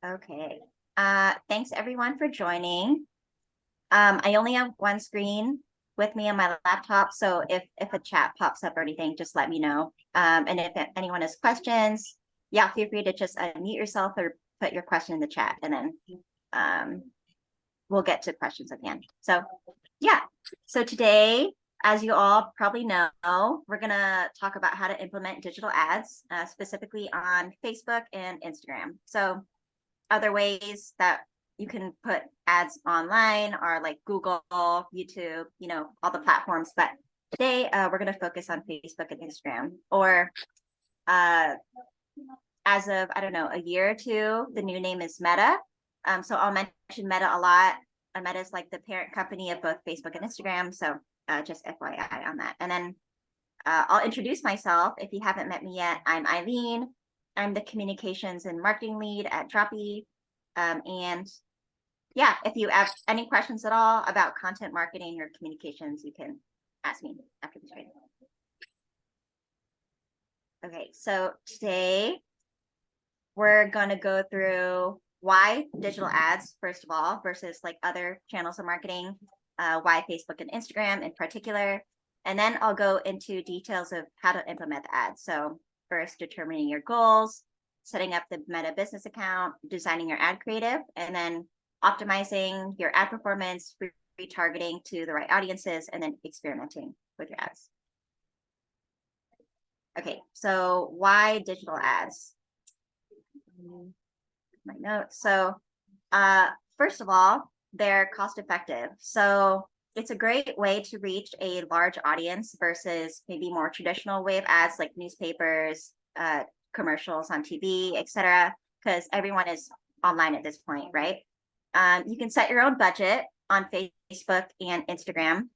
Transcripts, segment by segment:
Okay. Thanks everyone for joining. I only have one screen with me on my laptop, so if a chat pops up or anything, just let me know. And if anyone has questions, yeah, feel free to just unmute yourself or put your question in the chat, and then um, we'll get to questions at the end. So yeah, so today, as you all probably know, we're gonna talk about how to implement digital ads, specifically on Facebook and Instagram. So other ways that you can put ads online are like Google, YouTube, all the platforms. But today we're going to focus on Facebook and Instagram. Or uh, as of, I don't know, a year or two, the new name is Meta. So I'll mention Meta a lot. Meta is like the parent company of both Facebook and Instagram. So just FYI on that. And then I'll introduce myself. If you haven't met me yet, I'm Eileen. I'm the communications and marketing lead at Droppy. And yeah, if you have any questions at all about content marketing or communications, you can ask me after this training. Okay, so today we're going to go through why digital ads, first of all, versus like other channels of marketing, why Facebook and Instagram in particular. And then I'll go into details of how to implement the ads. So first, determining your goals, setting up the Meta business account, designing your ad creative, and then optimizing your ad performance, retargeting to the right audiences, and then experimenting with your ads. Okay, so why digital ads? My notes. So first of all, they're cost effective. So it's a great way to reach a large audience versus maybe more traditional way of ads like newspapers, commercials on TV, etc. Because everyone is online at this point, right? You can set your own budget on Facebook and Instagram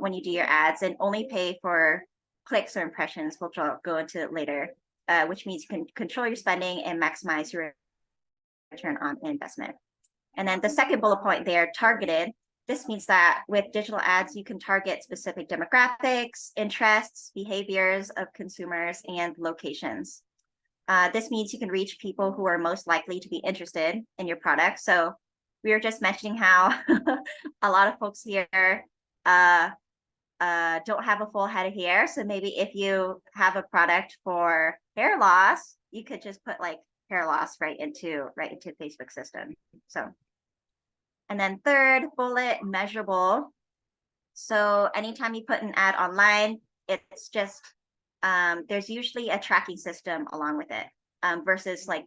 when you do your ads and only pay for clicks or impressions, which I'll go into later, which means you can control your spending and maximize your return on investment. And then the second bullet point there, targeted. This means that with digital ads, you can target specific demographics, interests, behaviors of consumers, and locations. This means you can reach people who are most likely to be interested in your product. So we were just mentioning how a lot of folks here don't have a full head of hair. So maybe if you have a product for hair loss, you could just put like hair loss right into Facebook system. So, and then third bullet, measurable. So anytime you put an ad online, it's just there's usually a tracking system along with it, versus like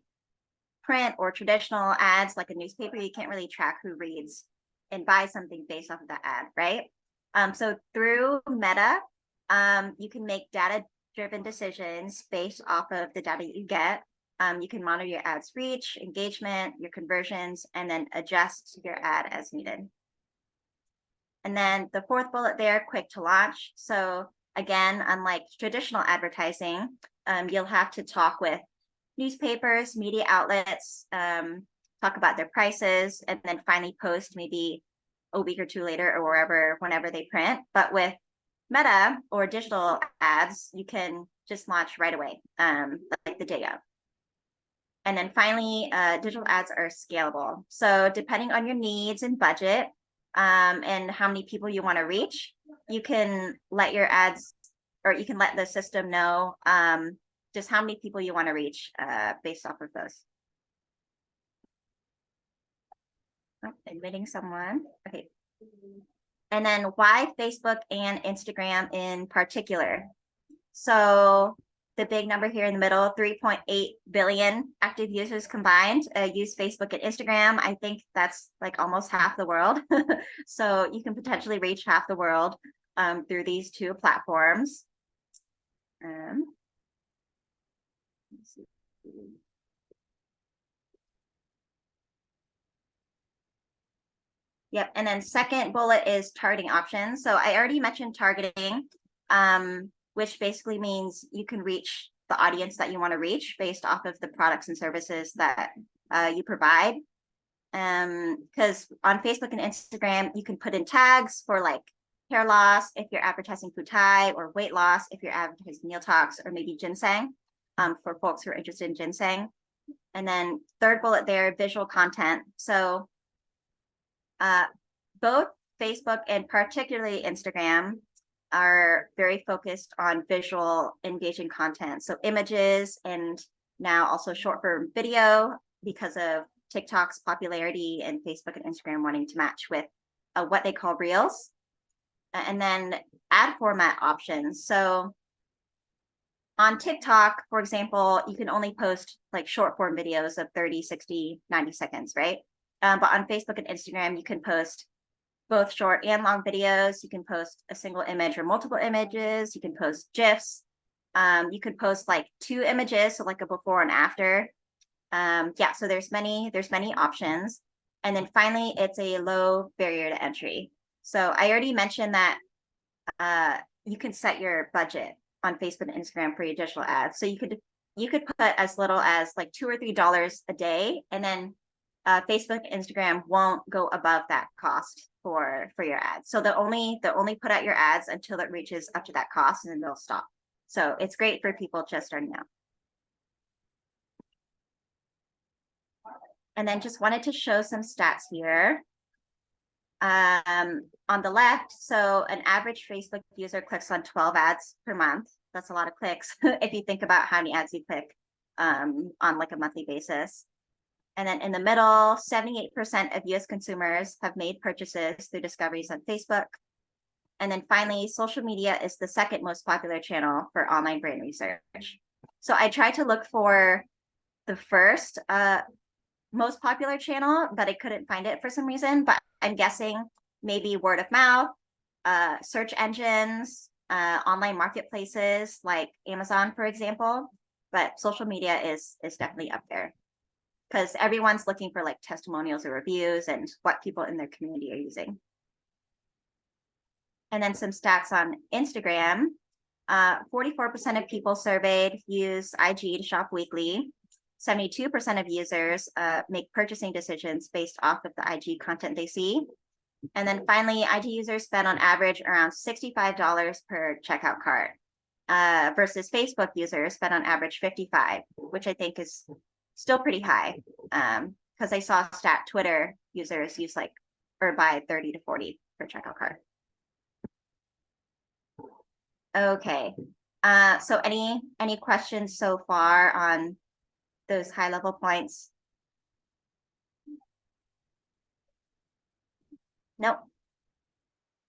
print or traditional ads like a newspaper. You can't really track who reads and buys something based off of that ad, right? So through Meta, you can make data-driven decisions based off of the data you get. You can monitor your ads reach, engagement, your conversions, and then adjust your ad as needed. And then the fourth bullet there, quick to launch. So again, unlike traditional advertising, you'll have to talk with newspapers, media outlets, talk about their prices, and then finally post maybe a week or two later or whenever they print. But with Meta or digital ads, you can just launch right away, like the day of. And then finally, digital ads are scalable. So depending on your needs and budget, and how many people you want to reach, you can let your ads, or you can let the system know just how many people you want to reach based off of those. Oh, admitting someone. Okay. And then why Facebook and Instagram in particular? So the big number here in the middle, 3.8 billion active users combined use Facebook and Instagram. I think that's like almost half the world. So you can potentially reach half the world through these two platforms. Let's see. Yep. And then second bullet is targeting options. So I already mentioned targeting, which basically means you can reach the audience that you want to reach based off of the products and services that you provide. Because on Facebook and Instagram, you can put in tags for like hair loss if you're advertising Futai, or weight loss if you're advertising Meal Talks, or maybe ginseng for folks who are interested in ginseng. And then third bullet there, visual content. So both Facebook and particularly Instagram are very focused on visual engaging content. So images and now also short form video because of TikTok's popularity and Facebook and Instagram wanting to match with what they call reels. And then ad format options. So on TikTok, for example, you can only post like short form videos of 30, 60, 90 seconds, right? But on Facebook and Instagram, you can post both short and long videos. You can post a single image or multiple images. You can post GIFs. You could post like 2 images, so like a before and after. Yeah, so there's many options. And then finally, it's a low barrier to entry. So I already mentioned that you can set your budget on Facebook and Instagram for your digital ads. So you could put as little as like $2 or $3 a day, and then Facebook and Instagram won't go above that cost for your ads. So they'll only put out your ads until it reaches up to that cost, and then they'll stop. So it's great for people just starting out. And then just wanted to show some stats here. On the left, so an average Facebook user clicks on 12 ads per month. That's a lot of clicks if you think about how many ads you click on like a monthly basis. And then in the middle, 78% of US consumers have made purchases through discoveries on Facebook. And then finally, social media is the second most popular channel for online brand research. So I tried to look for the first most popular channel, but I couldn't find it for some reason. But I'm guessing maybe word of mouth, search engines, online marketplaces like Amazon, for example. But social media is definitely up there because everyone's looking for like testimonials or reviews and what people in their community are using. And then some stats on Instagram. 44% of people surveyed use IG to shop weekly. 72% of users make purchasing decisions based off of the IG content they see. And then finally, IG users spend on average around $65 per checkout cart versus Facebook users spend on average $55, which I think is still pretty high because I saw stat Twitter users use like or buy 30 to 40 per checkout cart. Okay. So any questions so far on those high level points? Nope.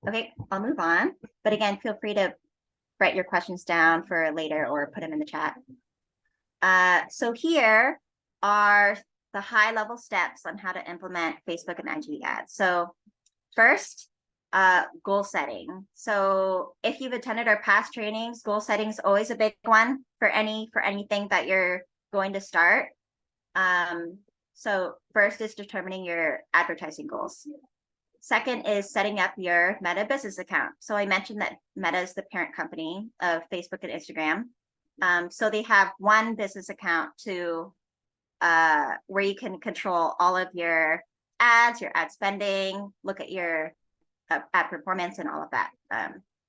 Okay, I'll move on. But again, feel free to write your questions down for later or put them in the chat. So here are the high level steps on how to implement Facebook and IG ads. So first, goal setting. So if you've attended our past trainings, goal setting is always a big one for anything that you're going to start. So first is determining your advertising goals. Second is setting up your Meta business account. So I mentioned that Meta is the parent company of Facebook and Instagram. So they have one business account to where you can control all of your ads, your ad spending, look at your ad performance and all of that.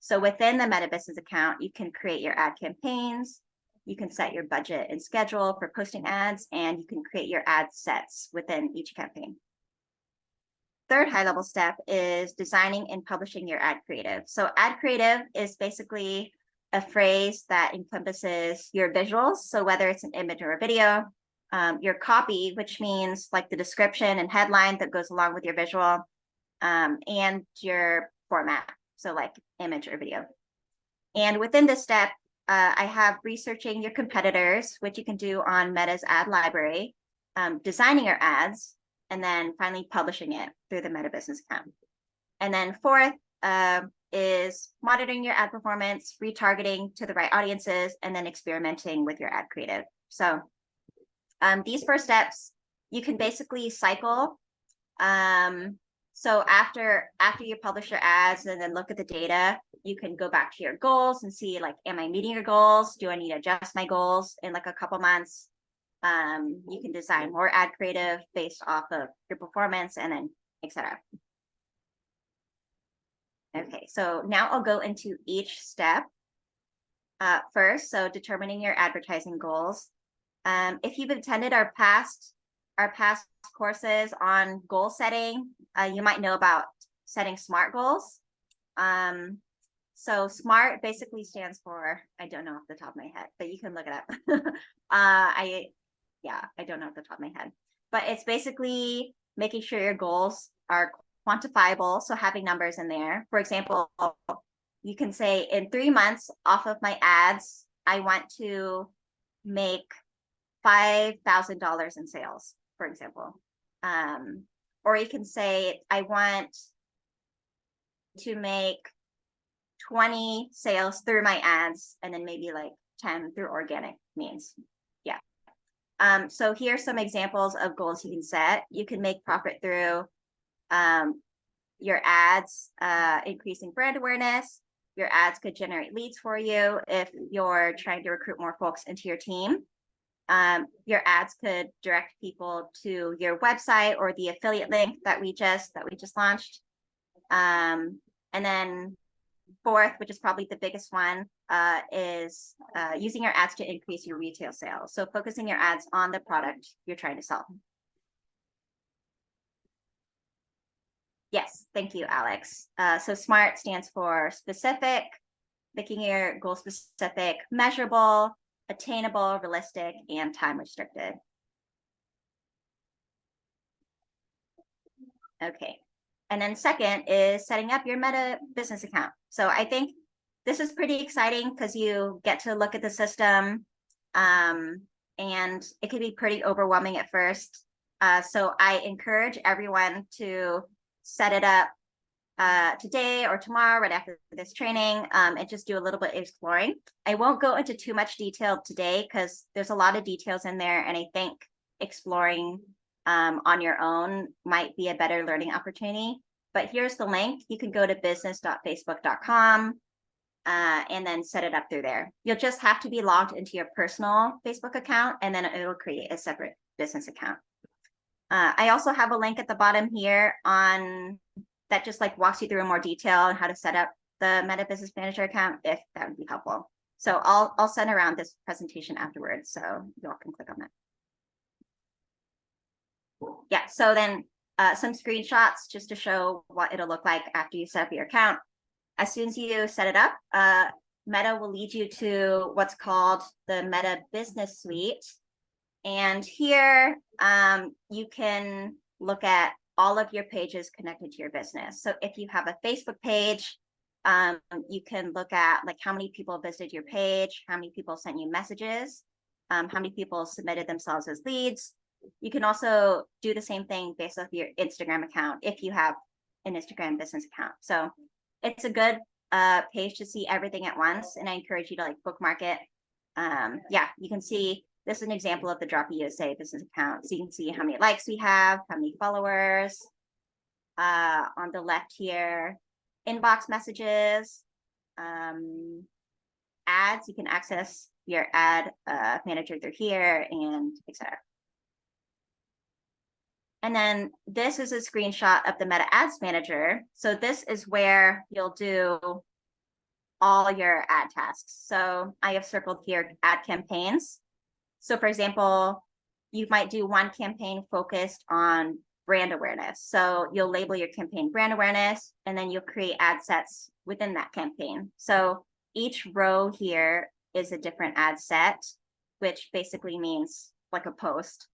So within the Meta business account, you can create your ad campaigns, you can set your budget and schedule for posting ads, and you can create your ad sets within each campaign. Third high level step is designing and publishing your ad creative. So ad creative is basically a phrase that encompasses your visuals. So whether it's an image or a video, your copy, which means like the description and headline that goes along with your visual, and your format. So like image or video. And within this step, I have researching your competitors, which you can do on Meta's ad library, designing your ads, and then finally publishing it through the Meta business account. And then fourth is monitoring your ad performance, retargeting to the right audiences, and then experimenting with your ad creative. So these first steps, you can basically cycle. So after you publish your ads and then look at the data, you can go back to your goals and see like, am I meeting your goals? Do I need to adjust my goals in like a couple months? You can design more ad creative based off of your performance and then etc. Okay, so now I'll go into each step. First, so determining your advertising goals. If you've attended our past courses on goal setting, you might know about setting SMART goals. So SMART basically stands for, I don't know off the top of my head, but you can look it up. I don't know off the top of my head, but it's basically making sure your goals are quantifiable. So having numbers in there. For example, you can say in 3 months off of my ads, I want to make $5,000 in sales, for example. Or you can say, I want to make 20 sales through my ads, and then maybe like 10 through organic means. Yeah. So here's some examples of goals you can set. You can make profit through your ads, increasing brand awareness. Your ads could generate leads for you if you're trying to recruit more folks into your team. Your ads could direct people to your website or the affiliate link that we just launched. And then fourth, which is probably the biggest one, is using your ads to increase your retail sales. So focusing your ads on the product you're trying to sell. Yes, thank you, Alex. So SMART stands for specific, making your goal specific, measurable, attainable, realistic, and time restricted. Okay. And then second is setting up your Meta business account. So I think this is pretty exciting because you get to look at the system, and it can be pretty overwhelming at first. So I encourage everyone to set it up today or tomorrow, right after this training, and just do a little bit of exploring. I won't go into too much detail today because there's a lot of details in there, and I think exploring on your own might be a better learning opportunity. But here's the link. You can go to business.facebook.com and then set it up through there. You'll just have to be logged into your personal Facebook account, and then it'll create a separate business account. I also have a link at the bottom here on that just like walks you through in more detail on how to set up the Meta Business Manager account, if that would be helpful. So I'll send around this presentation afterwards, so you all can click on that. Yeah, so then some screenshots just to show what it'll look like after you set up your account. As soon as you set it up, Meta will lead you to what's called the Meta Business Suite. And here you can look at all of your pages connected to your business. So if you have a Facebook page, you can look at like how many people visited your page, how many people sent you messages, how many people submitted themselves as leads. You can also do the same thing based off your Instagram account if you have an Instagram business account. So it's a good page to see everything at once, and I encourage you to like bookmark it. Yeah, you can see this is an example of the Droppy USA business account. So you can see how many likes we have, how many followers. On the left here, inbox messages, ads. You can access your ad manager through here, and etc. And then this is a screenshot of the Meta Ads Manager. So this is where you'll do all your ad tasks. So I have circled here ad campaigns. So for example, you might do one campaign focused on brand awareness. So you'll label your campaign brand awareness, and then you'll create ad sets within that campaign. So each row here is a different ad set, which basically means like a post.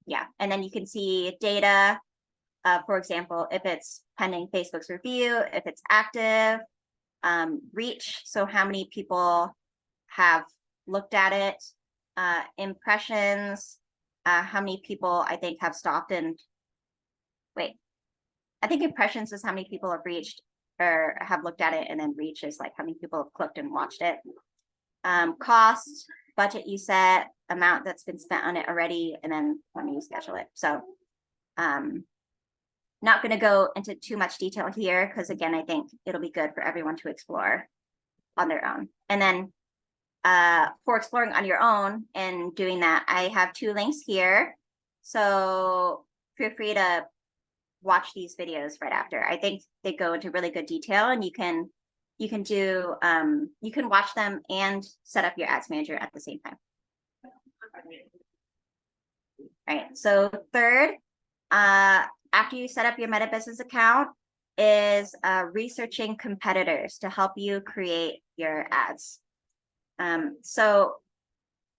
Yeah, and then you can see data, for example, if it's pending Facebook's review, if it's active, reach, so how many people have looked at it, impressions, how many people I think have stopped and wait, I think impressions is how many people have reached or have looked at it, and then reach is like how many people have clicked and watched it. Cost, budget you set, amount that's been spent on it already, and then when you schedule it. So not going to go into too much detail here because again, I think it'll be good for everyone to explore on their own. And then for exploring on your own and doing that, I have 2 links here. So feel free to watch these videos right after. I think they go into really good detail, and you can do you can watch them and set up your ads manager at the same time. right? So third, after you set up your Meta Business account, is researching competitors to help you create your ads. So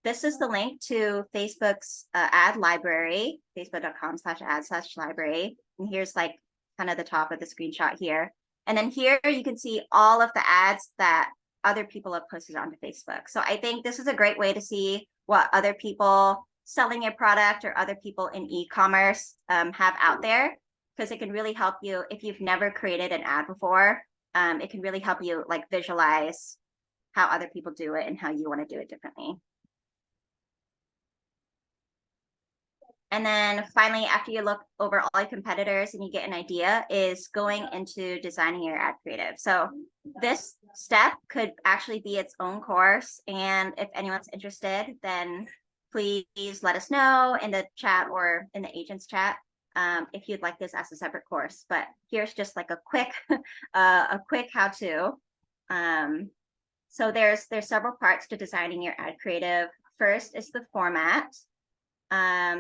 this is the link to Facebook's ad library, facebook.com/ad/library. And here's like kind of the top of the screenshot here. And then here you can see all of the ads that other people have posted onto Facebook. So I think this is a great way to see what other people selling your product or other people in e-commerce have out there, because it can really help you if you've never created an ad before. It can really help you like visualize how other people do it and how you want to do it differently. And then finally, after you look over all your competitors and you get an idea, is going into designing your ad creative. So this step could actually be its own course. And if anyone's interested, then please let us know in the chat or in the agent's chat if you'd like this as a separate course. But here's just like a quick how-to. So there's several parts to designing your ad creative. First is the format.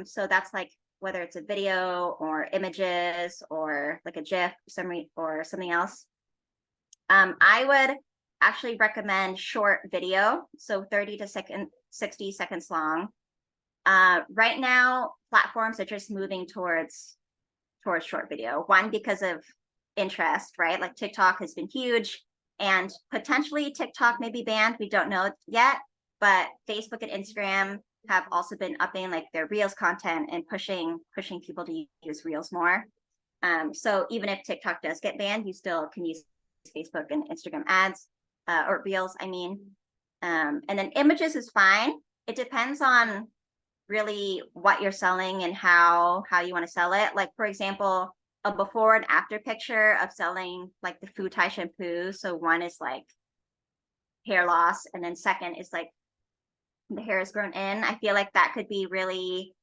So that's like whether it's a video or images or like a GIF or something else. I would actually recommend short video, so 30 to 60 seconds long. Right now, platforms are just moving towards short video. One, because of interest, right? Like TikTok has been huge, and potentially TikTok may be banned. We don't know yet, but Facebook and Instagram have also been upping like their Reels content and pushing people to use Reels more. So even if TikTok does get banned, you still can use Facebook and Instagram ads or Reels, I mean. And then images is fine. It depends on really what you're selling and how you want to sell it. Like for example, a before and after picture of selling like the Fu Tai shampoo. So one is like hair loss, and then second is like the hair is grown in. I feel like that could be really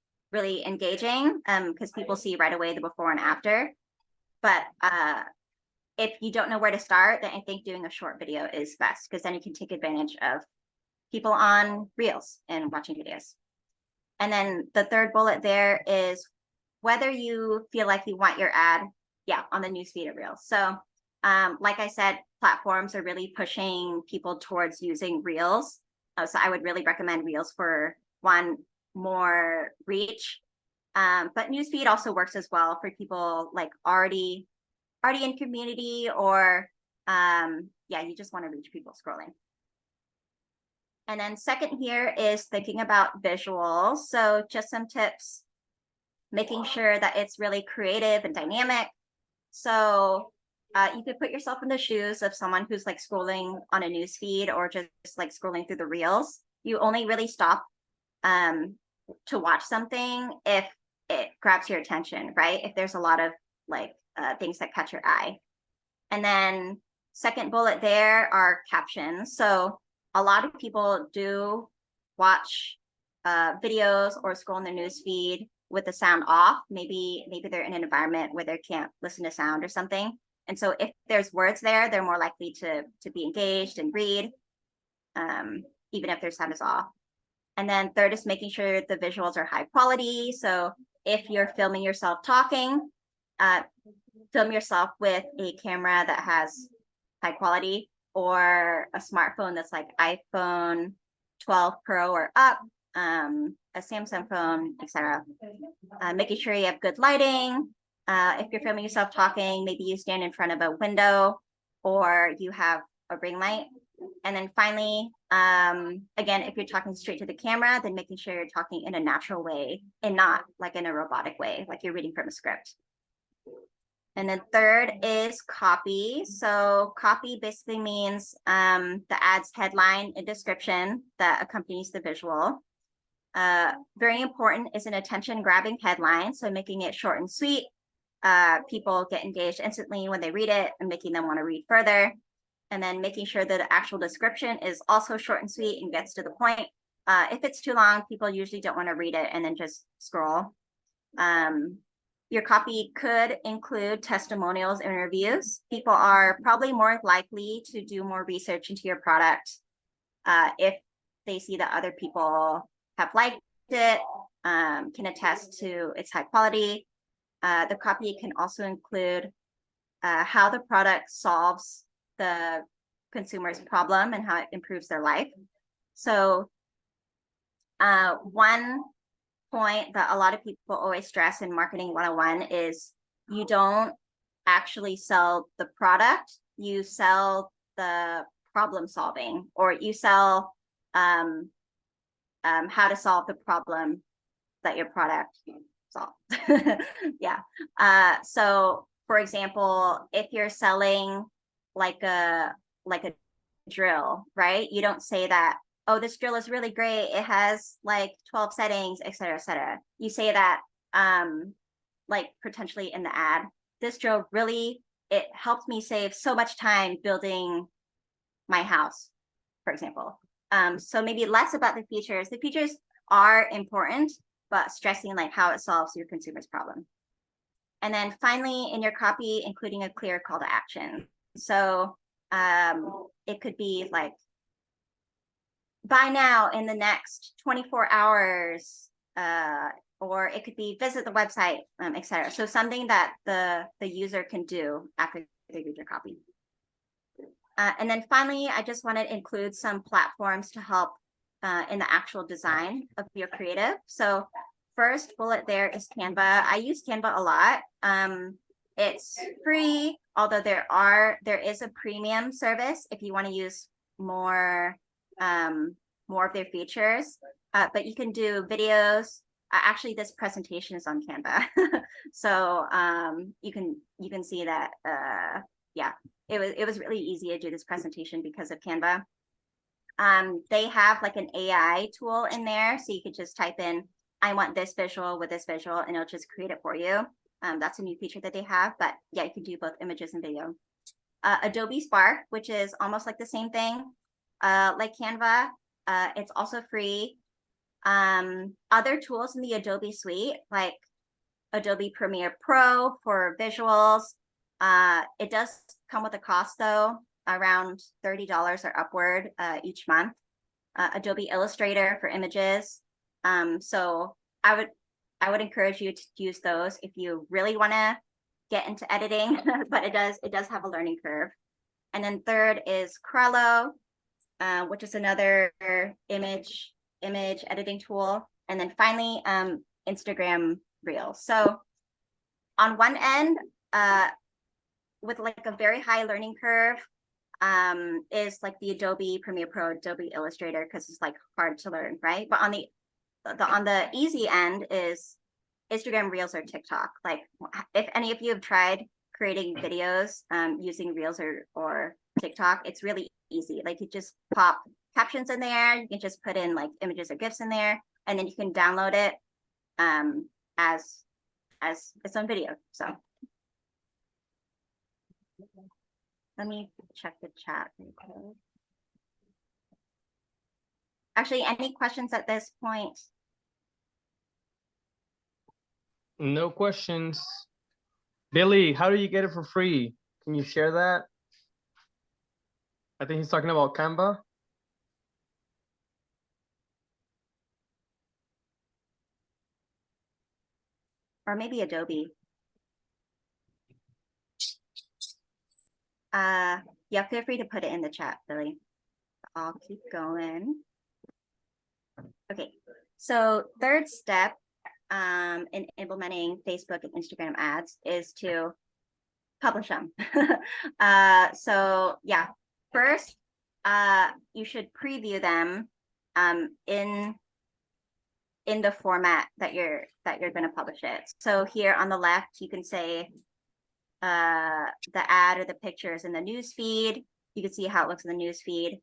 engaging because people see right away the before and after. But if you don't know where to start, then I think doing a short video is best, because then you can take advantage of people on Reels and watching videos. And then the third bullet there is whether you feel like you want your ad on the newsfeed of Reels. So like I said, platforms are really pushing people towards using Reels. So I would really recommend Reels for one, more reach. But newsfeed also works as well for people like already in community, or you just want to reach people scrolling. And then second here is thinking about visuals. So just some tips, making sure that it's really creative and dynamic. So you could put yourself in the shoes of someone who's like scrolling on a news feed or just like scrolling through the Reels. You only really stop to watch something if it grabs your attention, right? If there's a lot of like things that catch your eye. And then second bullet there are captions. So a lot of people do watch videos or scroll in their news feed with the sound off. Maybe they're in an environment where they can't listen to sound or something. And so if there's words there, they're more likely to be engaged and read, even if their sound is off. And then third is making sure the visuals are high quality. So if you're filming yourself talking, film yourself with a camera that has high quality, or a smartphone that's like iPhone 12 Pro or up, a Samsung phone, etc. Making sure you have good lighting. If you're filming yourself talking, maybe you stand in front of a window or you have a ring light. And then finally, again, if you're talking straight to the camera, then making sure you're talking in a natural way and not like in a robotic way, like you're reading from a script. And then third is copy. So copy basically means the ad's headline and description that accompanies the visual. Very important is an attention-grabbing headline, so making it short and sweet. People get engaged instantly when they read it and making them want to read further. And then making sure that the actual description is also short and sweet and gets to the point. If it's too long, people usually don't want to read it and then just scroll. Your copy could include testimonials and reviews. People are probably more likely to do more research into your product if they see that other people have liked it can attest to its high quality. The copy can also include how the product solves the consumer's problem and how it improves their life. So one point that a lot of people always stress in marketing 101 is you don't actually sell the product, you sell the problem solving, or you sell how to solve the problem that your product solves. Yeah. So for example, if you're selling like a drill, right? You don't say that, oh, this drill is really great. It has like 12 settings, et cetera, et cetera. You say that like potentially in the ad, this drill really, it helped me save so much time building my house, for example. So maybe less about the features. The features are important, but stressing like how it solves your consumer's problem. And then finally, in your copy, including a clear call to action. So it could be like, buy now in the next 24 hours, or it could be visit the website, etc. So something that the user can do after they read your copy. And then finally, I just want to include some platforms to help in the actual design of your creative. So first bullet there is Canva. I use Canva a lot. It's free, although there is a premium service if you want to use more of their features. But you can do videos. Actually, this presentation is on Canva, so you can see that. Yeah, it was really easy to do this presentation because of Canva. They have like an AI tool in there, so you could just type in, I want this visual with this visual, and it'll just create it for you. That's a new feature that they have, but yeah, you can do both images and video. Adobe Spark, which is almost like the same thing, like Canva. It's also free. Other tools in the Adobe suite, like Adobe Premiere Pro for visuals. It does come with a cost though, around $30 or upward each month. Adobe Illustrator for images. So I would encourage you to use those if you really want to get into editing, but it does have a learning curve. And then third is Crello, which is another image editing tool. And then finally, Instagram Reels. So on one end, with like a very high learning curve, is like the Adobe Premiere Pro, Adobe Illustrator, because it's like hard to learn, right? But on the easy end is Instagram Reels or TikTok. Like if any of you have tried creating videos using Reels or TikTok, it's really easy. Like you just pop captions in there, you can just put in like images or GIFs in there, and then you can download it as its own video. So let me check the chat. Actually, any questions at this point? No questions. Billy, how do you get it for free? Can you share that? I think he's talking about Canva. Or maybe Adobe. Yeah, feel free to put it in the chat, Billy. I'll keep going. Okay, so third step in implementing Facebook and Instagram ads is to publish them. So yeah, first, you should preview them in the format that you're going to publish it. So here on the left, you can say the ad or the pictures in the news feed. You can see how it looks in the news feed.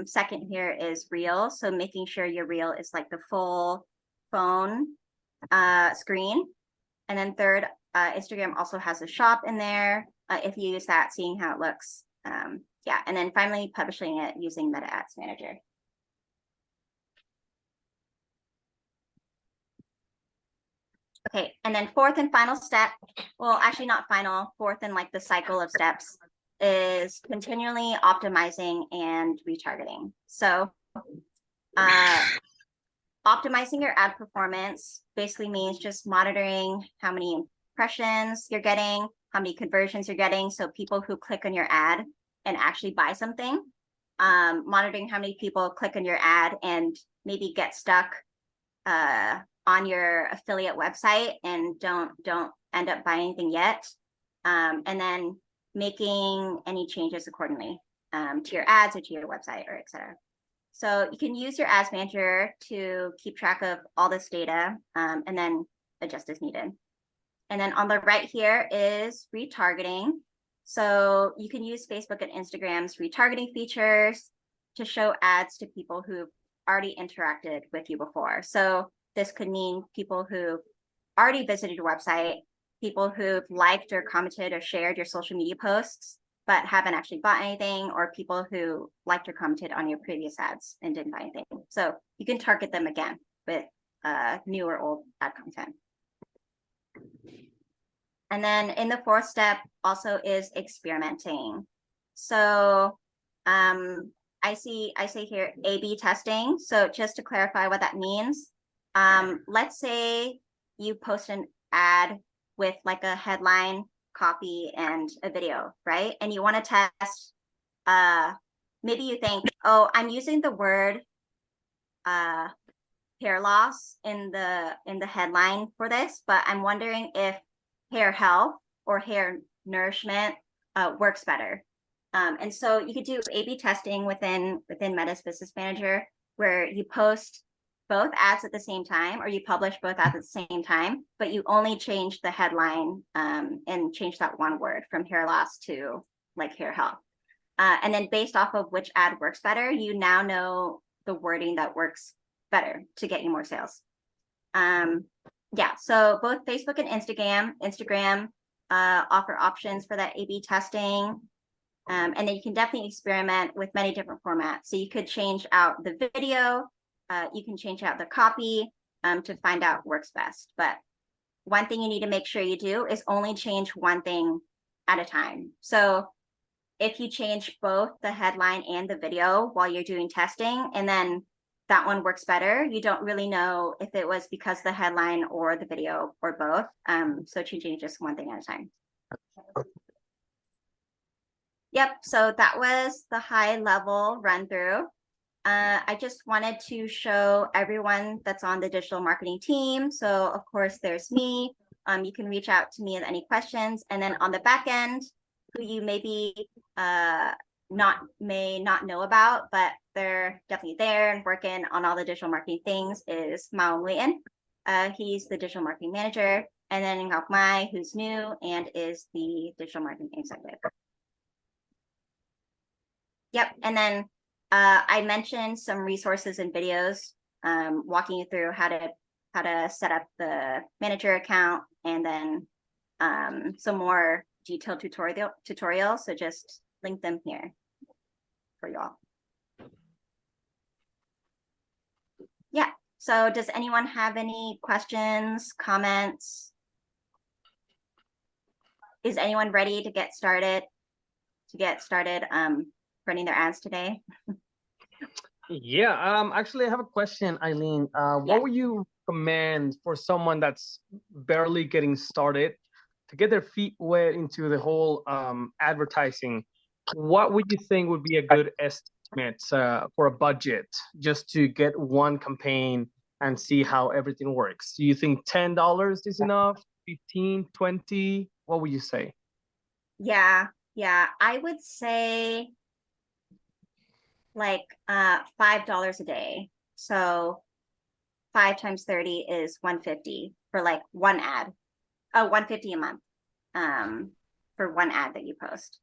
Second here is reel. So making sure your reel is like the full phone screen. And then third, Instagram also has a shop in there. If you use that, seeing how it looks. Yeah, and then finally publishing it using Meta Ads Manager. Okay, and then fourth and final step, well, actually not final, fourth in like the cycle of steps is continually optimizing and retargeting. So optimizing your ad performance basically means just monitoring how many impressions you're getting, how many conversions you're getting. So people who click on your ad and actually buy something, monitoring how many people click on your ad and maybe get stuck on your affiliate website and don't end up buying anything yet. And then making any changes accordingly to your ads or to your website or etc. So you can use your ads manager to keep track of all this data and then adjust as needed. And then on the right here is retargeting. So you can use Facebook and Instagram's retargeting features to show ads to people who've already interacted with you before. So this could mean people who've already visited your website, people who've liked or commented or shared your social media posts, but haven't actually bought anything, or people who liked or commented on your previous ads and didn't buy anything. So you can target them again with new or old ad content. And then in the fourth step also is experimenting. So I say here A/B testing. So just to clarify what that means, let's say you post an ad with like a headline, copy, and a video, right? And you want to test, maybe you think, oh, I'm using the word hair loss in the headline for this, but I'm wondering if hair health or hair nourishment works better. And so you could do A/B testing within Meta's Business Manager, where you post both ads at the same time, or you publish both ads at the same time, but you only change the headline and change that one word from hair loss to like hair health. And then based off of which ad works better, you now know the wording that works better to get you more sales. Yeah, so both Facebook and Instagram offer options for that A/B testing. And then you can definitely experiment with many different formats. So you could change out the video, you can change out the copy to find out what works best. But one thing you need to make sure you do is only change one thing at a time. So if you change both the headline and the video while you're doing testing, and then that one works better, you don't really know if it was because the headline or the video or both. So changing just one thing at a time. Yep, so that was the high level run through. I just wanted to show everyone that's on the digital marketing team. So of course there's me. You can reach out to me with any questions. And then on the back end, who you maybe may not know about, but they're definitely there and working on all the digital marketing things, is Mao Nguyen. He's the digital marketing manager. And then Ngọc Mai, who's new and is the digital marketing executive. Yep, and then I mentioned some resources and videos walking you through how to set up the manager account, and then some more detailed tutorials. So just link them here for y'all. Yeah, so does anyone have any questions, comments? Is anyone ready to get started running their ads today? Yeah, actually I have a question, Eileen. Yeah. What would you recommend for someone that's barely getting started to get their feet wet into the whole advertising? What would you think would be a good estimate for a budget just to get one campaign and see how everything works? Do you think $10 is enough? 15, 20? What would you say? Yeah, I would say like $5 a day. So 5 times 30 is 150 for like one ad. Oh, 150 a month for one ad that you post.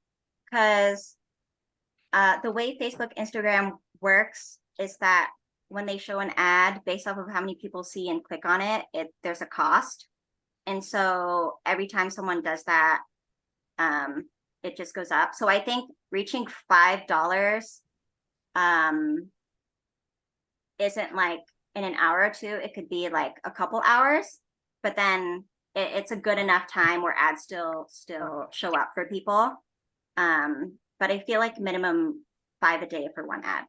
Because the way Facebook, Instagram works is that when they show an ad based off of how many people see and click on it, there's a cost. And so every time someone does that, it just goes up. So I think reaching $5 isn't like in an hour or two. It could be like a couple hours, but then it's a good enough time where ads still show up for people. But I feel like minimum 5 a day for one ad.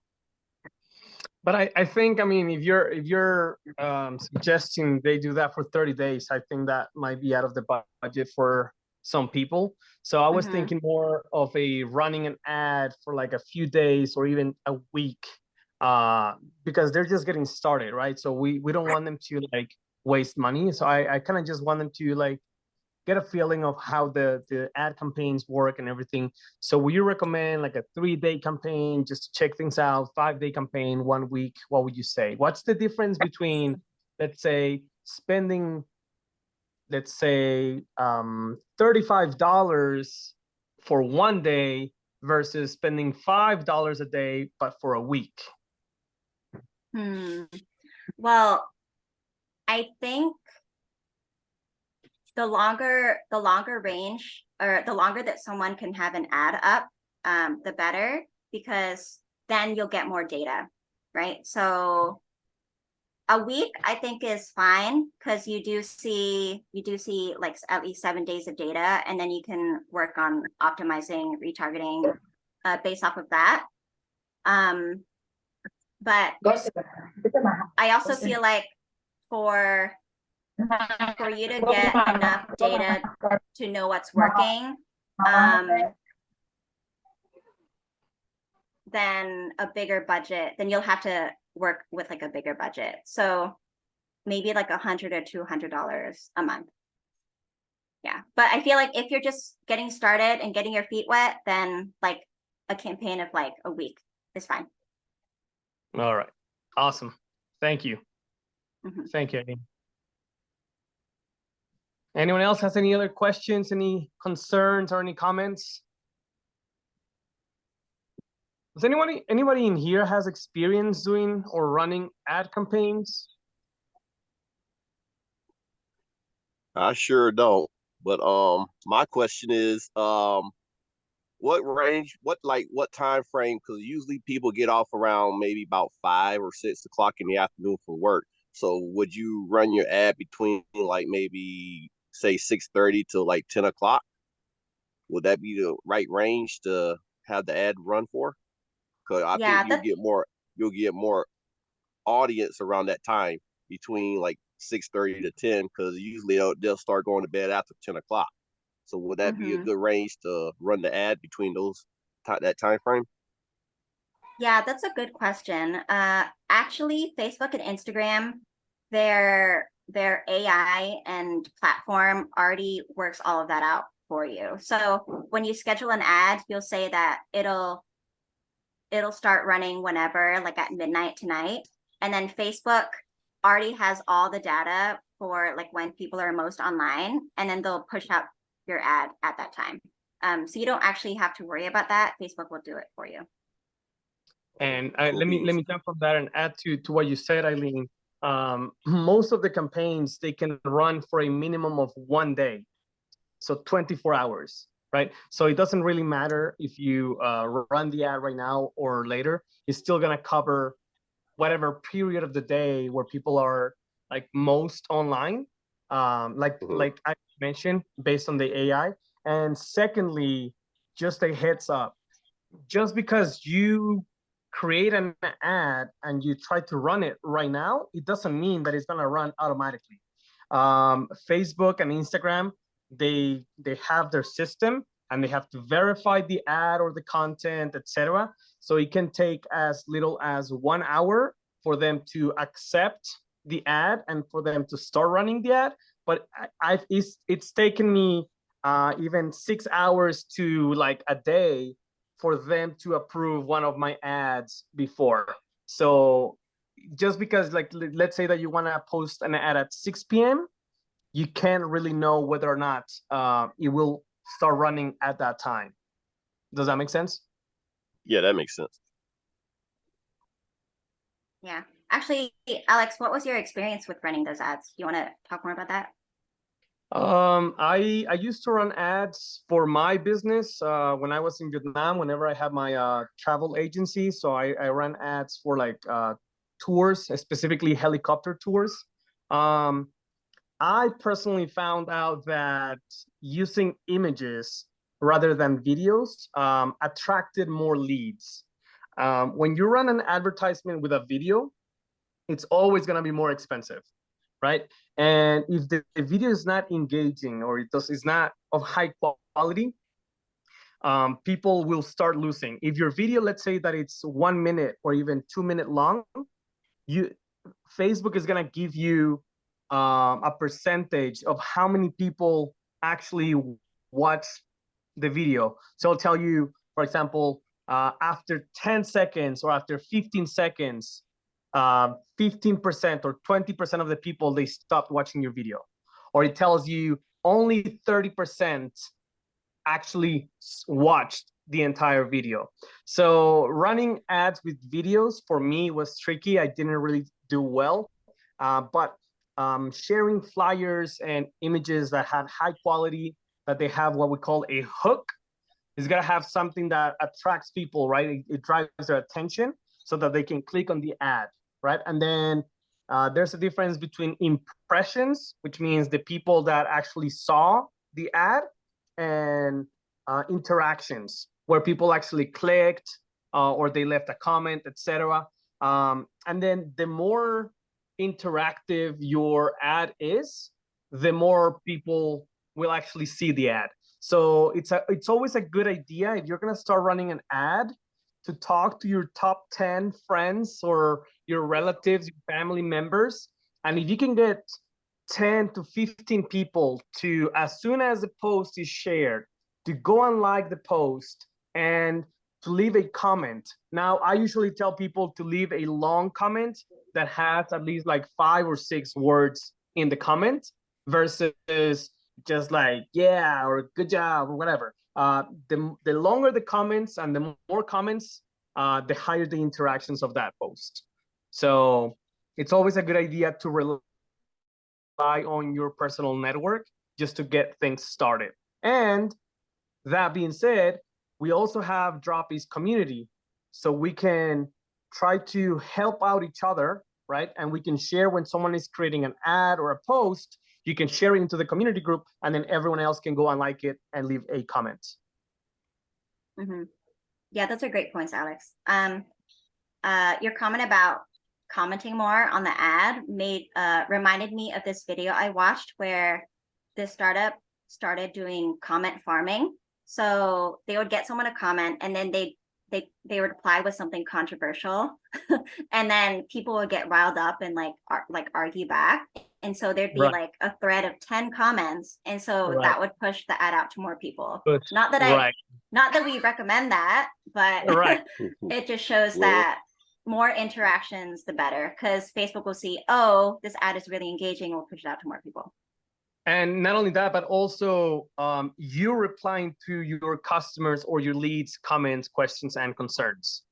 But I think, I mean, if you're suggesting they do that for 30 days, I think that might be out of the budget for some people. So I was Hmm. thinking more of a running an ad for like a few days or even a week, uh, because they're just getting started, right? So we don't want them to like waste money. So I kind of just want them to like get a feeling of how the ad campaigns work and everything. So would you recommend like a 3-day campaign just to check things out, 5-day campaign, 1 week? What would you say? What's the difference between, let's say, spending, let's say, $35 for 1 day versus spending $5 a day, but for a week? Hmm. Well, I think the longer range, or the longer that someone can have an ad up, the better, because then you'll get more data, right? So a week I think is fine, because you do see like at least 7 days of data, and then you can work on optimizing retargeting based off of that. Um, but I also feel like for for you to get enough data to know what's working, um, then a bigger budget, then you'll have to work with like a bigger budget. So maybe like $100 or $200 a month. Yeah. But I feel like if you're just getting started and getting your feet wet, then like a campaign of like a week is fine. All right. Awesome. Thank you. Mhm. Thank you, Aileen. Anyone else has any other questions, any concerns, or any comments? Does anybody in here has experience doing or running ad campaigns? I sure don't. But my question is, what range, what time frame? Because usually people get off around maybe about 5 or 6 o'clock in the afternoon for work. So would you run your ad between like maybe say 6:30 to like 10 o'clock? Would that be the right range to have the ad run for? Because I think Yeah, that's you'll get more audience around that time between like 6:30 to 10, because usually they'll start going to bed after 10 o'clock. So would that be a mhm. good range to run the ad between that time frame? Yeah, that's a good question. Actually, Facebook and Instagram, their AI and platform already works all of that out for you. So when you schedule an ad, you'll say that it'll start running whenever, like at midnight tonight. And then Facebook already has all the data for like when people are most online, and then they'll push out your ad at that time. So you don't actually have to worry about that. Facebook will do it for you. And Cool let beans. me jump from that and add to what you said, Eileen. Most of the campaigns they can run for a minimum of 1 day, so 24 hours, right? So it doesn't really matter if you run the ad right now or later. It's still gonna cover whatever period of the day where people are like most online, Hmm. like I mentioned, based on the AI. And secondly, just a heads up, just because you create an ad and you try to run it right now, it doesn't mean that it's gonna run automatically. Facebook and Instagram, they have their system and they have to verify the ad or the content, etc. So it can take as little as 1 hour for them to accept the ad and for them to start running the ad. But it's taken me even 6 hours to like a day for them to approve one of my ads before. So just because like let's say that you want to post an ad at 6 p.m., you can't really know whether or not it will start running at that time. Does that make sense? Yeah, that makes sense. Yeah. Actually, Alex, what was your experience with running those ads? You want to talk more about that? I used to run ads for my business when I was in Vietnam. Whenever I had my travel agency, so I ran ads for like tours, specifically helicopter tours. Um, I personally found out that using images rather than videos attracted more leads. When you run an advertisement with a video, it's always going to be more expensive, right? And if the video is not engaging or it's not of high quality, people will start losing. If your video, let's say that it's 1 minute or even 2 minute long, Facebook is gonna give you a percentage of how many people actually watch the video. So it'll tell you, for example, after 10 seconds or after 15 seconds, 15% or 20% of the people, they stopped watching your video. Or it tells you only 30% actually watched the entire video. So running ads with videos for me was tricky. I didn't really do well, but sharing flyers and images that had high quality, that they have what we call a hook, is gonna have something that attracts people, right? It drives their attention so that they can click on the ad, right? And then there's a difference between impressions, which means the people that actually saw the ad, and interactions, where people actually clicked or they left a comment, etc. And then the more interactive your ad is, the more people will actually see the ad. So it's always a good idea, if you're gonna start running an ad, to talk to your top 10 friends or your relatives, your family members. And if you can get 10 to 15 people to, as soon as the post is shared, to go and like the post and to leave a comment. Now, I usually tell people to leave a long comment that has at least like 5 or 6 words in the comment, versus just like, yeah, or good job, or whatever. The longer the comments and the more comments, the higher the interactions of that post. So it's always a good idea to rely on your personal network just to get things started. And that being said, we also have Dropies community, so we can try to help out each other, right? And we can share when someone is creating an ad or a post, you can share it into the community group, and then everyone else can go and like it and leave a comment. Mm-hmm. Yeah, those are great points, Alex. Your comment about commenting more on the ad reminded me of this video I watched where this startup started doing comment farming. So they would get someone to comment, and then they would reply with something controversial, and then people would get riled up and like argue back. And so there'd be like a thread of 10 comments, and so that would push the ad out to more people. Not that we recommend that, but it just shows that more interactions, the better, because Facebook will see, oh, this ad is really engaging, we'll push it out to more people. And not only that, but also you replying to your customers or your leads' comments, questions, and concerns.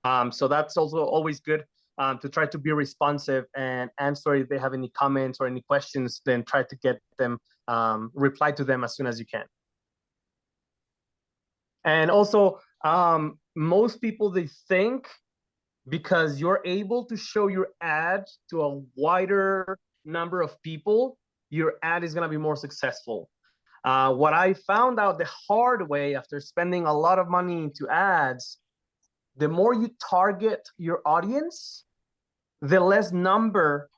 So that's also always good, to try to be responsive and answer if they have any comments or any questions, then try to get them, reply to them as soon as you can. And also, most people, they think because you're able to show your ad to a wider number of people, your ad is going to be more successful. What I found out the hard way after spending a lot of money into ads, the more you target your audience, the less number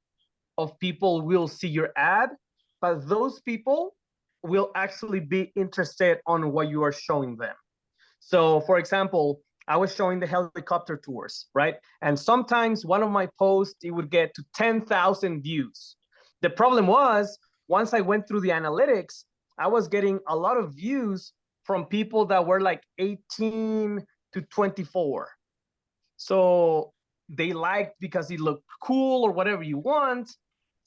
of people will see your ad, but those people will actually be interested on what you are showing them. So for example, I was showing the helicopter tours, right? And sometimes one of my posts, it would get to 10,000 views. The problem was, once I went through the analytics, I was getting a lot of views from people that were like 18 to 24. So they liked because it looked cool or whatever you want,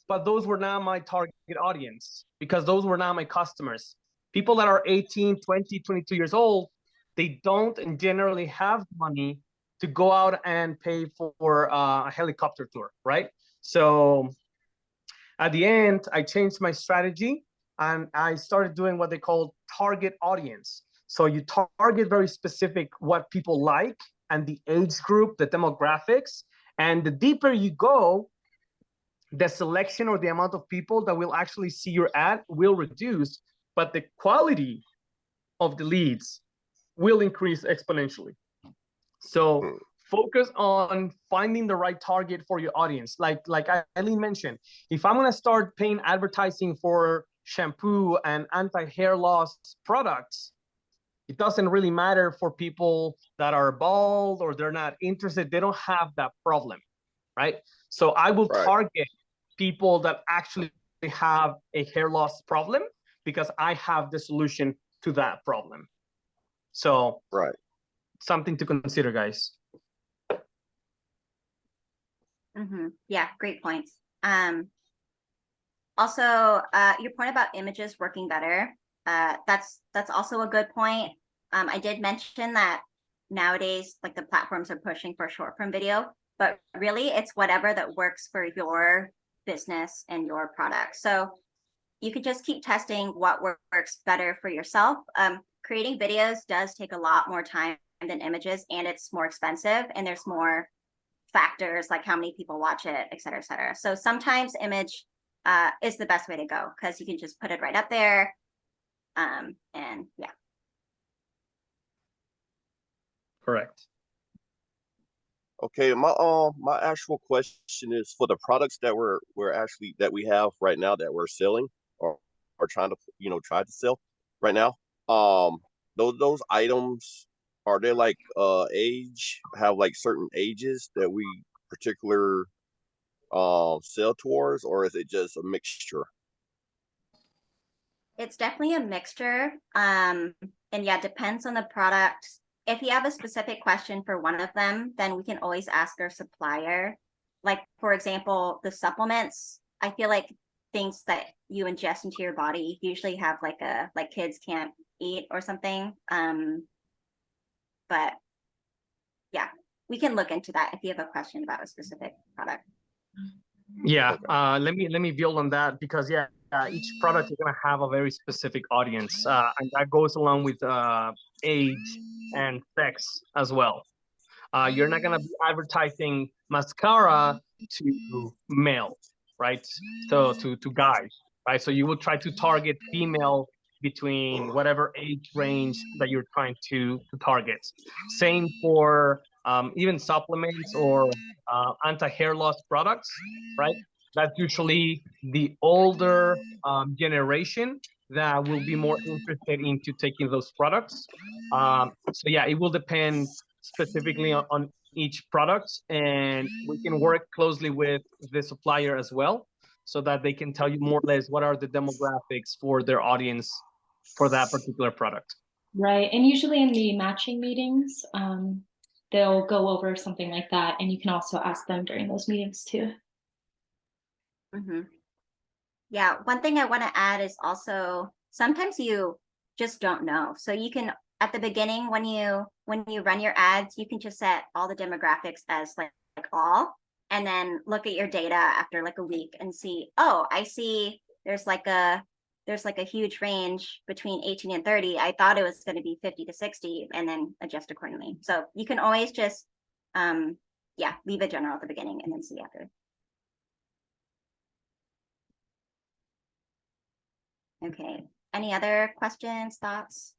but those were not my target audience, because those were not my customers. People that are 18, 20, 22 years old, they don't generally have money to go out and pay for a helicopter tour, right? So at the end, I changed my strategy and I started doing what they call target audience. So you target very specific what people like and the age group, the demographics, and the deeper you go, the selection or the amount of people that will actually see your ad will reduce, but the quality of the leads will increase exponentially. So Hmm. focus on finding the right target for your audience. Like Eileen mentioned, if I'm gonna start paying advertising for shampoo and anti-hair loss products, it doesn't really matter for people that are bald or they're not interested. They don't have that problem, right? So I will Right. target people that actually have a hair loss problem because I have the solution to that problem. So Right. something to consider, guys. Yeah, great points. Also, your point about images working better, that's also a good point. I did mention that nowadays, like the platforms are pushing for short form video, but really it's whatever that works for your business and your product. So you could just keep testing what works better for yourself. Creating videos does take a lot more time than images, and it's more expensive, and there's more factors like how many people watch it, et cetera, et cetera. So sometimes image is the best way to go because you can just put it right up there. And yeah. Correct. Okay, my actual question is for the products that that we have right now that we're selling or trying to try to sell right now. Those items, are they like have like certain ages that we particular sell towards, or is it just a mixture? It's definitely a mixture. And yeah, depends on the product. If you have a specific question for one of them, then we can always ask our supplier. Like, for example, the supplements, I feel like things that you ingest into your body usually have like kids can't eat or something. But yeah, we can look into that if you have a question about a specific product. Yeah, Okay. let me build on that because yeah, each product is gonna have a very specific audience, and that goes along with age and sex as well. You're not gonna be advertising mascara to male, right? So to guys, right? So you will try to target female between whatever age range that you're trying to target. Same for even supplements or anti-hair loss products, right? That's usually the older generation that will be more interested into taking those products. So yeah, it will depend specifically on each product, and we can work closely with the supplier as well so that they can tell you more or less what are the demographics for their audience for that particular product. Right. And usually in the matching meetings, they'll go over something like that. And you can also ask them during those meetings too. Yeah, one thing I want to add is also sometimes you just don't know. So you can at the beginning when you run your ads, you can just set all the demographics as like all, and then look at your data after like a week and see, oh, I see there's like a huge range between 18 and 30. I thought it was going to be 50 to 60, and then adjust accordingly. So you can always just yeah, leave it general at the beginning and then see after. Okay. Any other questions, thoughts?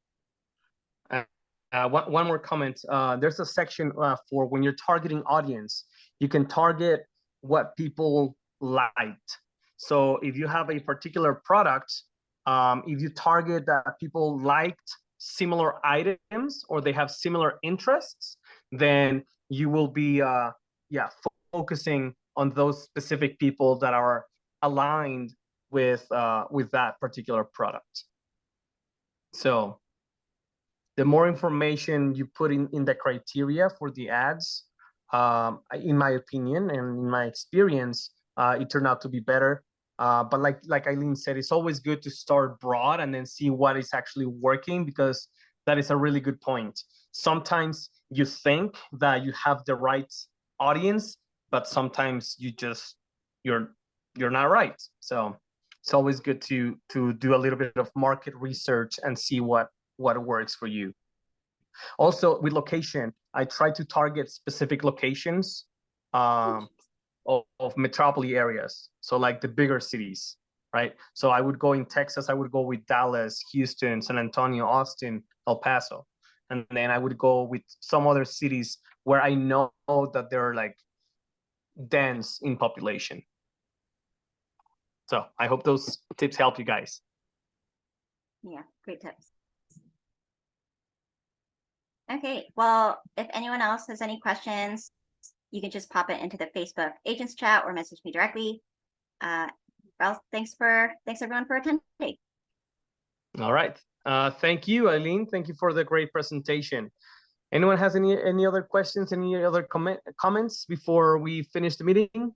One more comment. There's a section for when you're targeting audience. You can target what people liked. So if you have a particular product, if you target that people liked similar items or they have similar interests, then you will be focusing on those specific people that are aligned with that particular product. So the more information you put in the criteria for the ads, in my opinion and in my experience, it turned out to be better. But like Eileen said, it's always good to start broad and then see what is actually working, because that is a really good point. Sometimes you think that you have the right audience, but sometimes you're not right. So it's always good to do a little bit of market research and see what works for you. Also with location, I try to target specific locations of metropolis areas. So like the bigger cities, right? So I would go in Texas, I would go with Dallas, Houston, San Antonio, Austin, El Paso. And then I would go with some other cities where I know that they're like dense in population. So I hope those tips help you guys. Yeah, great tips. Okay, well, if anyone else has any questions, you can just pop it into the Facebook agents chat or message me directly. Well, thanks everyone for attending. All right. Thank you, Eileen. Thank you for the great presentation. Anyone has any other questions, any other comments before we finish the meeting?